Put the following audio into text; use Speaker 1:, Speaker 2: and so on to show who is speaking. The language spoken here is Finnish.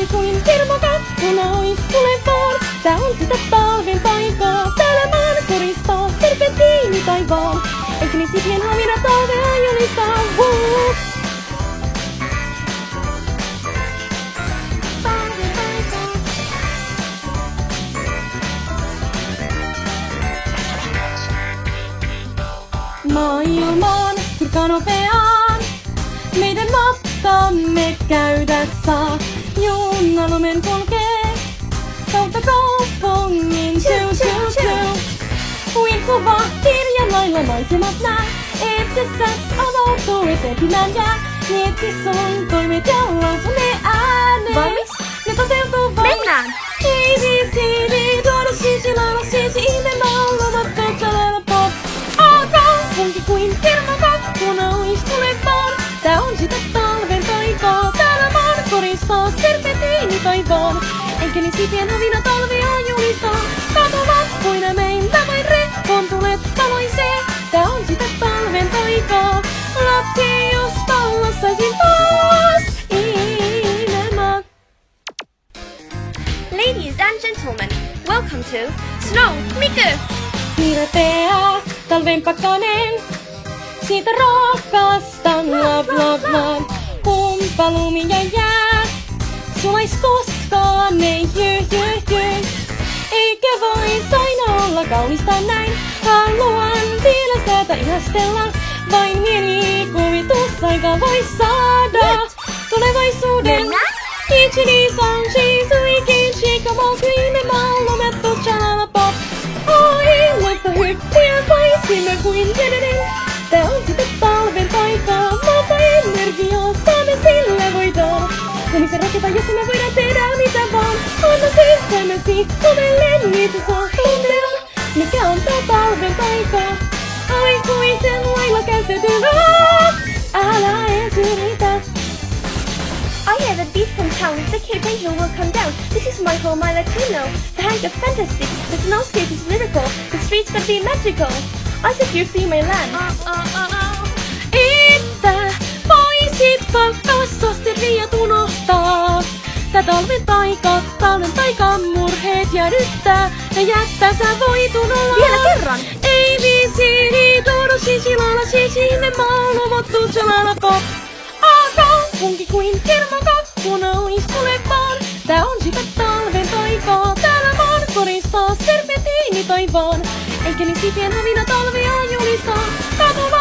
Speaker 1: Kuinka kuin termokakkuna ois tulevaan. Tää on sitä talven taikaa. Täällä maan koristaa serpentiini taivaan. Eikä niin sipien havina talvea julistaa. Maailmaan kirkkaan nopeaan meidän matkamme käydä saa. Juna lumen polkee kautta kaupungin. Huippuva kirjan lailla maisemat nää. Etsessä avautuu eteenpäin jää. Mieti sun toimet ja lausu ne ääneen.
Speaker 2: Valmis?
Speaker 1: Ne toteutuu vaan.
Speaker 2: Mennään!
Speaker 1: ABCD, tuoda siisi, laula siisi, ihme laulavat katsaleella pop. Kaupunki kuin termokakkuna ois tulevaan. Tää on sitä talven taikaa. Täällä maan koristaa serpentiini taivaan. Eikä niin sipien havina talvea julistaa. Katuvat puina meillä vain rekontulet taloisee. Tää on sitä talven taikaa. Lapsi, jos pallas saisin taas imemaan.
Speaker 2: Ladies and gentlemen, welcome to Snow Miku!
Speaker 1: Hirveä talven pakkanen. Siitä rakastan love. Kumpa lumi ja jää. Sulais koskaan ei eikä vois aina olla kaunista näin. Haluan vielä säätä ihastella. Vain mielikuvitus voi saada tulevaisuuden. Ichini sanji suikin shikamo kyime mallumettu chalalapop. Oi, mutta hyppiä voisimme kuin jedenen. Tää on sitä talven taikaa. Maata energiaa saamme sillä voidaan. Huomisen rakentaa, jos me voidaan tehdä mitä vaan. Anna sydämesi, omelle niitä saa tuntea. Mikä on tää talven taikaa? Aikuisen lailla käyttäytyvää. Älä ees yritä.
Speaker 2: I have a beat from town, the Cape Angel will come down. This is my home, I let you know. The height of fantastic, the snowscape is lyrical. The streets gonna be magical. I set you free my land.
Speaker 1: Että voisitko kassasti riiat unohtaa? Tää talven taikan murheet jäädyttää. Ja jättää sä voit unolla.
Speaker 2: Vielä kerran!
Speaker 1: ABCD, tuoda siisi, laula siisi, ihme mauluvottu chalalapop. Kaupunki kuin termokakkuna ois tulevaan. Tää on sitä talven taikaa. Täällä maan koristaa serpentiini taivaan. Eikä niin sipien havina talvea julistaa. Katuva